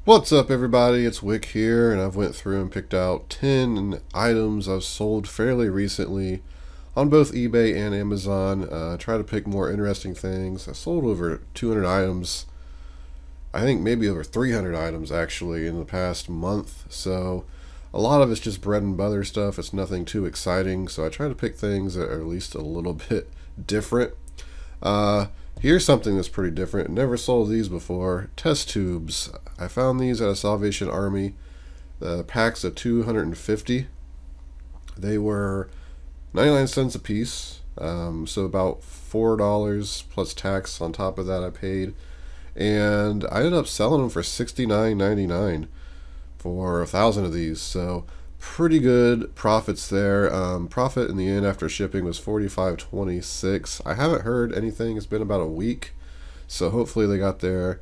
What's up, everybody? It's Wick here, and I've went through and picked out 10 items I've sold fairly recently on both eBay and Amazon. Try to pick more interesting things. I sold over 200 items, I think maybe over 300 items actually in the past month, so a lot of it's just bread and butter stuff. It's nothing too exciting, so I try to pick things that are at least a little bit different. Here's something that's pretty different. Never sold these before. Test tubes. I found these at a Salvation Army. The packs of 250. They were 99 cents a piece. So about $4 plus tax on top of that I paid. And I ended up selling them for $69.99 for 1,000 of these. So pretty good profits there. Profit in the end after shipping was $45.26. I haven't heard anything. It's been about a week, so hopefully they got there.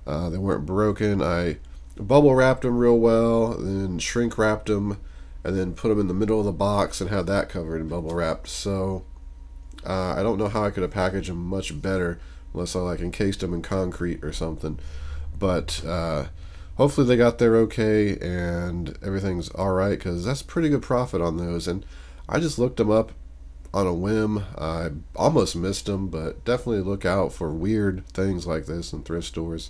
They weren't broken. I bubble wrapped them real well, then shrink wrapped them, and then put them in the middle of the box and had that covered in bubble wrapped. So I don't know how I could have packaged them much better unless I like encased them in concrete or something. But hopefully they got there okay and everything's alright, because that's pretty good profit on those. And I just looked them up on a whim. I almost missed them, but definitely look out for weird things like this in thrift stores.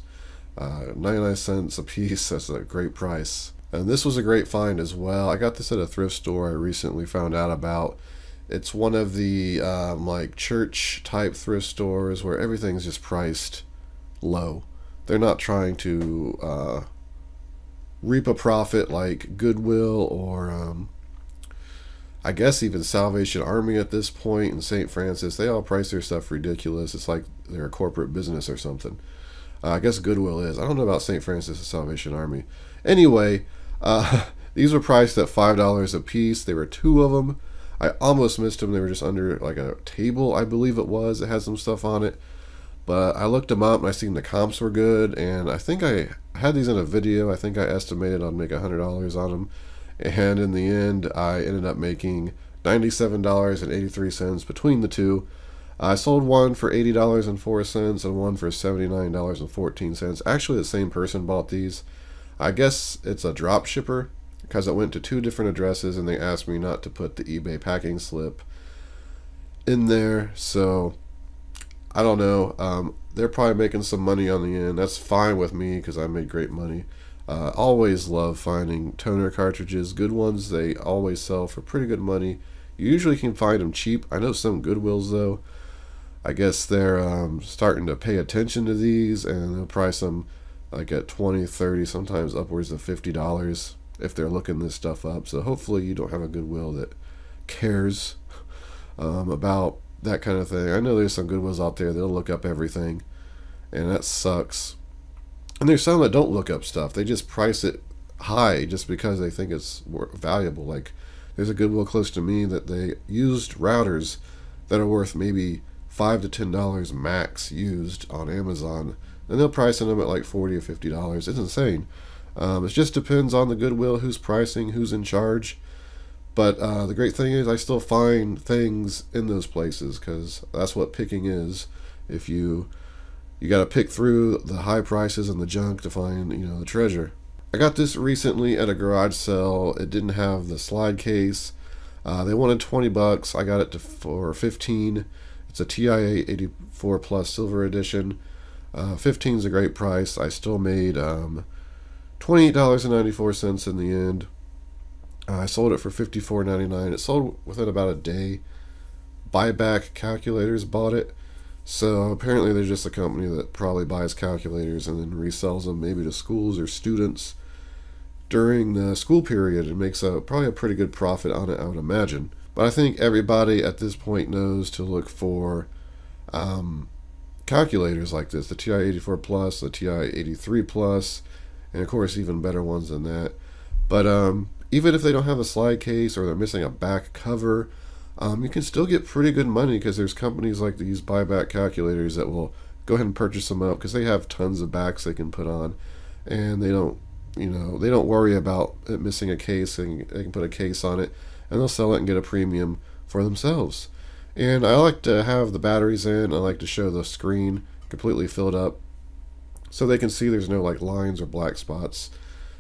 99 cents a piece, that's a great price. And this was a great find as well. I got this at a thrift store I recently found out about. It's one of the like church type thrift stores where everything's just priced low. They're not trying to reap a profit like Goodwill or I guess even Salvation Army at this point, and St. Francis. They all price their stuff ridiculous. It's like they're a corporate business or something. I guess Goodwill is. I don't know about St. Francis and Salvation Army. Anyway, these were priced at $5 a piece. There were two of them. I almost missed them. They were just under like a table, I believe it was. It had some stuff on it. But I looked them up and I seen the comps were good, and I think I had these in a video. I think I estimated I'd make $100 on them, and in the end I ended up making $97.83 between the two. I sold one for $80.04 and one for $79.14. Actually, the same person bought these. I guess it's a drop shipper because it went to two different addresses and they asked me not to put the eBay packing slip in there, so I don't know. They're probably making some money on the end. That's fine with me because I made great money. Always love finding toner cartridges. Good ones, they always sell for pretty good money. You usually can find them cheap. I know some Goodwills though. I guess they're starting to pay attention to these, and they'll price them like at $20, $30, sometimes upwards of $50 if they're looking this stuff up. So hopefully you don't have a Goodwill that cares about that kind of thing. I know there's some Goodwills out there that'll look up everything, and that sucks. And there's some that don't look up stuff. They just price it high just because they think it's valuable. Like there's a Goodwill close to me that they used routers that are worth maybe $5 to $10 max used on Amazon, and they'll price them at like $40 or $50. It's insane. It just depends on the Goodwill, who's pricing, who's in charge. But the great thing is I still find things in those places, because that's what picking is. If you got to pick through the high prices and the junk to find, the treasure. I got this recently at a garage sale. It didn't have the slide case. They wanted $20. I got it for 15. It's a TI 84 Plus Silver Edition. 15 is a great price. I still made $28.94 in the end. I sold it for $54.99. It sold within about a day. Buyback Calculators bought it. So apparently they're just a company that probably buys calculators and then resells them maybe to schools or students during the school period and makes probably a pretty good profit on it, I would imagine. But I think everybody at this point knows to look for calculators like this, the TI 84 Plus, the TI 83 Plus, and of course even better ones than that. But even if they don't have a slide case or they're missing a back cover, you can still get pretty good money, because there's companies like these buyback calculators that will go ahead and purchase them up because they have tons of backs they can put on, and they don't worry about it missing a case, and they can put a case on it and they'll sell it and get a premium for themselves. And I like to have the batteries in. I like to show the screen completely filled up so they can see there's no like lines or black spots.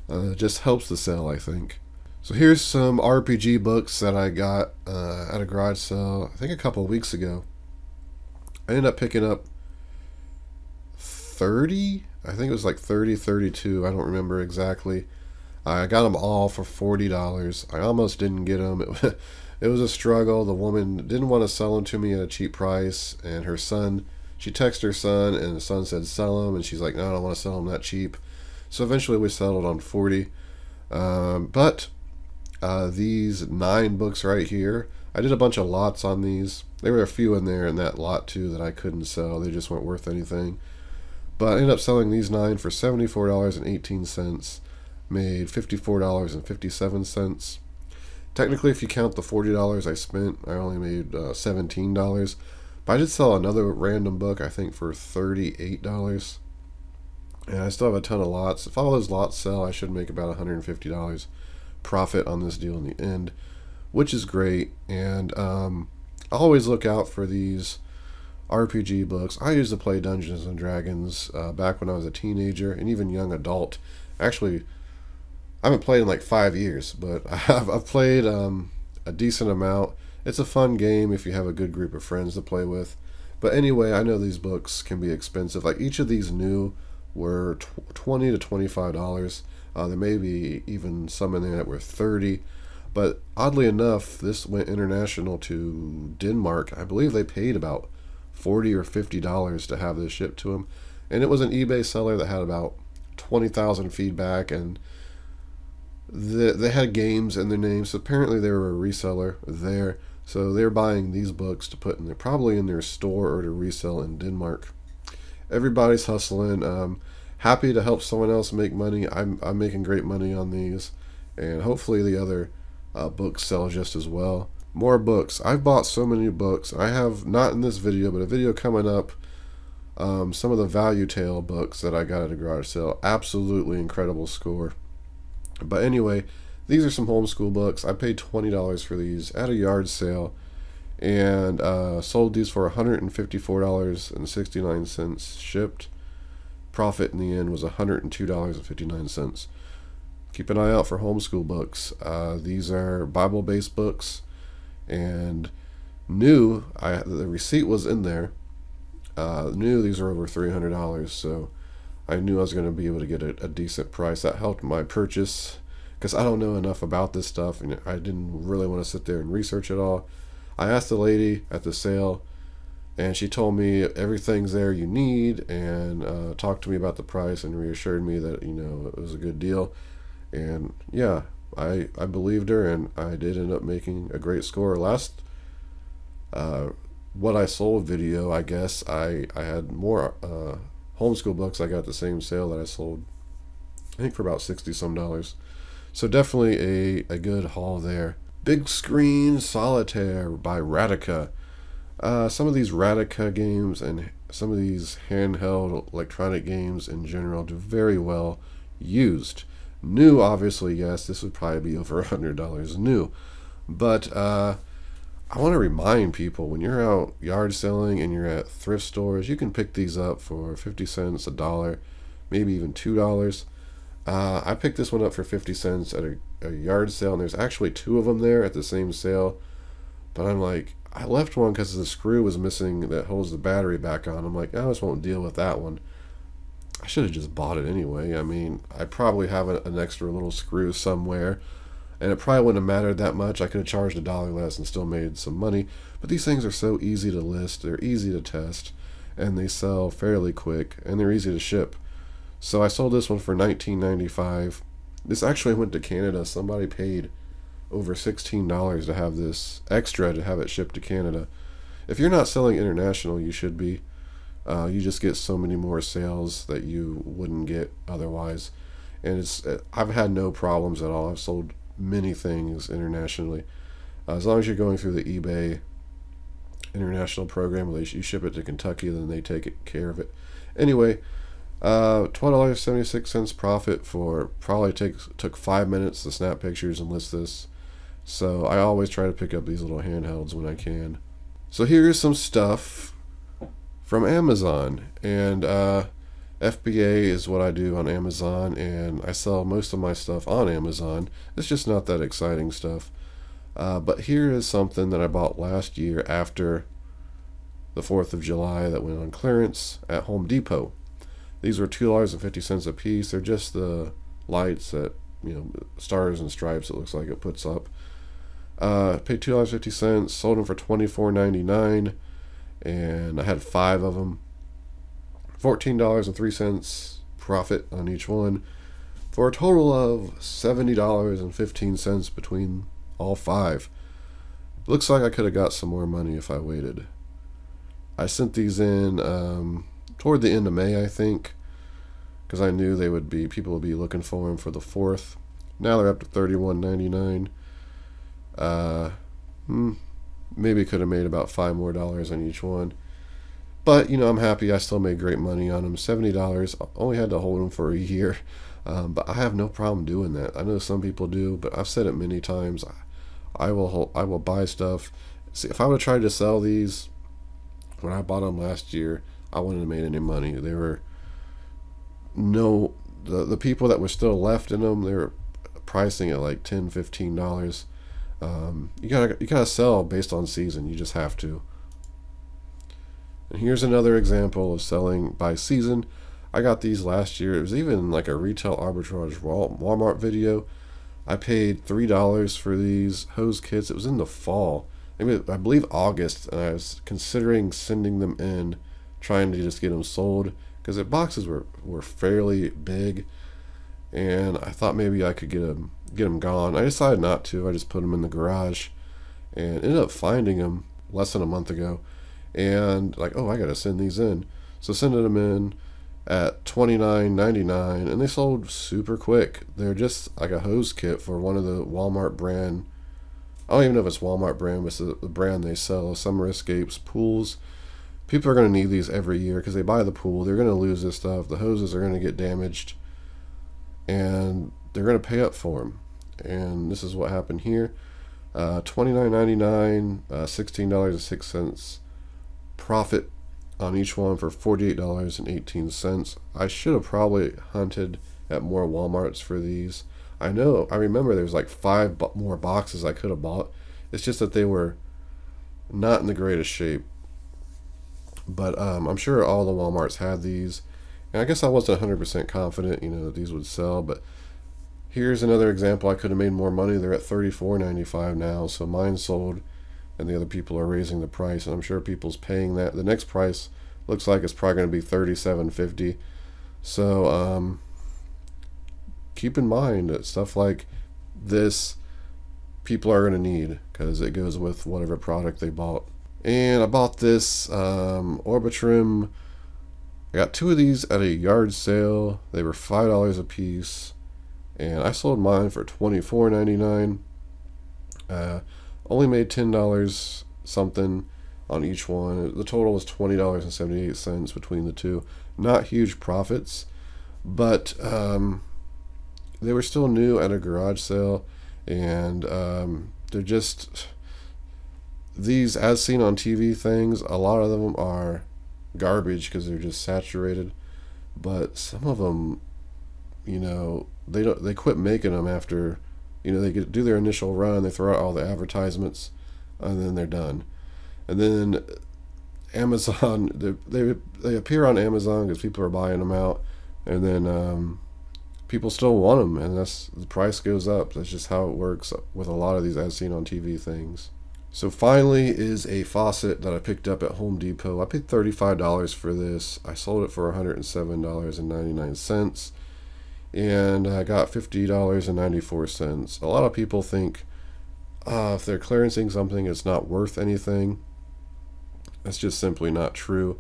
It just helps the sale, I think. So here's some RPG books that I got at a garage sale, I think a couple of weeks ago. I ended up picking up 30, I think it was like 30, 32, I don't remember exactly. I got them all for $40. I almost didn't get them. It was a struggle. The woman didn't want to sell them to me at a cheap price, and her son, she texted her son, and the son said sell them, and she's like, no, I don't want to sell them that cheap. So eventually we settled on 40. But these 9 books right here, I did a bunch of lots on these. There were a few in there in that lot too that I couldn't sell. They just weren't worth anything. But I ended up selling these 9 for $74.18. Made $54.57. Technically, if you count the $40 I spent, I only made $17. But I did sell another random book, I think, for $38. And I still have a ton of lots. If all those lots sell, I should make about $150 profit on this deal in the end, which is great. And I always look out for these RPG books. I used to play Dungeons and Dragons back when I was a teenager and even young adult. Actually, I haven't played in like 5 years, but I've played a decent amount. It's a fun game if you have a good group of friends to play with. But anyway, I know these books can be expensive. Like each of these new were $20 to $25. There may be even some in there that were $30. But oddly enough, this went international to Denmark. I believe they paid about $40 or $50 to have this shipped to them. And it was an eBay seller that had about 20,000 feedback, and they had games in their names. So apparently they were a reseller there. So they're buying these books to put in their, probably in their store or to resell in Denmark. Everybody's hustling. Happy to help someone else make money. I'm making great money on these, and hopefully the other books sell just as well. More books. I've bought so many books. I have, not in this video, but a video coming up. Some of the Value Tale books that I got at a garage sale. Absolutely incredible score. But anyway, these are some homeschool books. I paid $20 for these at a yard sale, and sold these for $154.69 shipped. Profit in the end was $102.59. Keep an eye out for homeschool books. These are Bible-based books, and new. The receipt was in there. New, these are over $300, so I knew I was going to be able to get a decent price. That helped my purchase, because I don't know enough about this stuff, and I didn't really want to sit there and research it all. I asked the lady at the sale, and she told me everything's there you need, and talked to me about the price and reassured me that, you know, it was a good deal. And yeah, I believed her, and I did end up making a great score. Last what I sold video, I guess I had more homeschool books. I got the same sale that I sold, I think, for about $60 some. So definitely a good haul there. Big Screen Solitaire by Radica. Some of these Radica games and some of these handheld electronic games in general do very well used. New, obviously, yes, this would probably be over $100 new. But I want to remind people, when you're out yard selling and you're at thrift stores, you can pick these up for 50 cents, $1, maybe even $2. I picked this one up for 50 cents at a yard sale, and there's actually 2 of them there at the same sale. But I'm like, I left one because the screw was missing that holds the battery back on. I'm like, I just won't deal with that one. I should have just bought it anyway. I mean, I probably have an extra little screw somewhere, and it probably wouldn't have mattered that much. I could have charged $1 less and still made some money. But these things are so easy to list, they're easy to test, and they sell fairly quick, and they're easy to ship. So I sold this one for $19.95. This actually went to Canada. Somebody paid over $16 to have this extra, to have it shipped to Canada. If you're not selling international, you should be. You just get so many more sales that you wouldn't get otherwise. And I've had no problems at all. I've sold many things internationally. As long as you're going through the eBay international program, you ship it to Kentucky, then they take care of it. Anyway, $12.76 profit for probably took 5 minutes to snap pictures and list this. So I always try to pick up these little handhelds when I can. So here is some stuff from Amazon, and FBA is what I do on Amazon, and I sell most of my stuff on Amazon. It's just not that exciting stuff. But here is something that I bought last year after the 4th of July that went on clearance at Home Depot. These were $2.50 a piece. They're just the lights that, stars and stripes, it looks like it puts up. Paid $2.50, sold them for $24.99, and I had 5 of them. $14.03 profit on each one, for a total of $70.15 between all 5. Looks like I could have got some more money if I waited. I sent these in toward the end of May, I think, because I knew people would be looking for them for the 4th. Now they're up to $31.99. Maybe could have made about $5 more on each one. But, I'm happy I still made great money on them. $70. Only had to hold them for a year. But I have no problem doing that. I know some people do, but I've said it many times. I will buy stuff. See, if I would have tried to sell these when I bought them last year, I wouldn't have made any money. They were the people that were still left in them, they were pricing at like $10, $15. You gotta sell based on season. You just have to. And here's another example of selling by season. I got these last year. It was even like a retail arbitrage Walmart video. I paid $3 for these hose kits. It was in the fall, I believe August, and I was considering sending them in, trying to just get them sold, because the boxes were fairly big, and I thought maybe I could get them gone. I decided not to. I just put them in the garage, and ended up finding them less than a month ago, and like, oh, I gotta send these in. So sending them in at $29.99, and they sold super quick. They're just like a hose kit for one of the Walmart brand. I don't even know if it's Walmart brand, but it's the brand they sell, Summer Escapes pools. People are going to need these every year because they buy the pool. They're going to lose this stuff. The hoses are going to get damaged, and they're going to pay up for them. And this is what happened here. $29.99, $16.06 profit on each one for $48.18. I should have probably hunted at more Walmarts for these. I remember there's like 5 more boxes I could have bought. It's just that they were not in the greatest shape. But I'm sure all the Walmarts had these. And I guess I wasn't 100% confident, that these would sell. But here's another example. I could have made more money. They're at $34.95 now. So mine sold, and the other people are raising the price. And I'm sure people's paying that. The next price looks like it's probably going to be $37.50. So keep in mind that stuff like this, people are going to need, because it goes with whatever product they bought. And I bought this Orbitrim. I got 2 of these at a yard sale. They were $5 a piece, and I sold mine for $24.99. Only made $10 something on each one. The total was $20.78 between the 2. Not huge profits, but they were still new at a garage sale, and they're just these as seen on TV things. A lot of them are garbage because they're just saturated, but some of them, they quit making them after they do their initial run, they throw out all the advertisements, and then they're done. And then Amazon, they appear on Amazon because people are buying them out, and then people still want them, and the price goes up. That's just how it works with a lot of these as seen on TV things. So finally is a faucet that I picked up at Home Depot. I paid $35 for this. I sold it for $107.99, and I got $50.94. A lot of people think if they're clearancing something, it's not worth anything. That's just simply not true.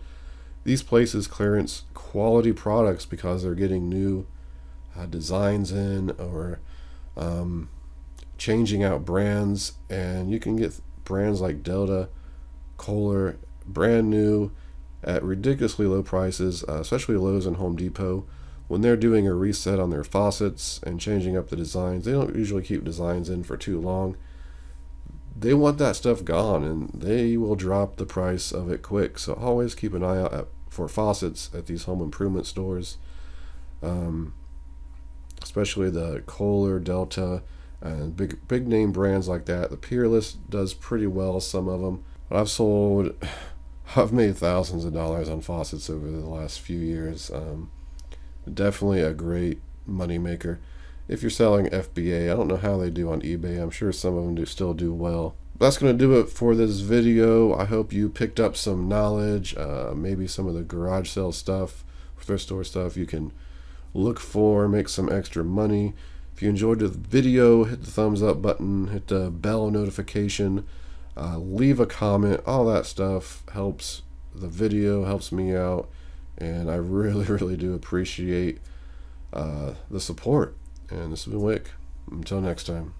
These places clearance quality products because they're getting new designs in, or changing out brands, and you can get brands like Delta, Kohler, brand new at ridiculously low prices, especially Lowe's and Home Depot. When they're doing a reset on their faucets and changing up the designs, they don't usually keep designs in for too long. They want that stuff gone, and they will drop the price of it quick. So always keep an eye out for faucets at these home improvement stores, especially the Kohler, Delta, and big name brands like that. The Peerless does pretty well, some of them. But I've made thousands of dollars on faucets over the last few years. Definitely a great money maker. If you're selling FBA, I don't know how they do on eBay. I'm sure some of them still do well. That's going to do it for this video. I hope you picked up some knowledge, maybe some of the garage sale stuff, thrift store stuff you can look for, make some extra money. If you enjoyed the video, hit the thumbs up button, hit the bell notification, leave a comment. All that stuff helps the video, helps me out, and I really do appreciate the support. And this has been Wick. Until next time.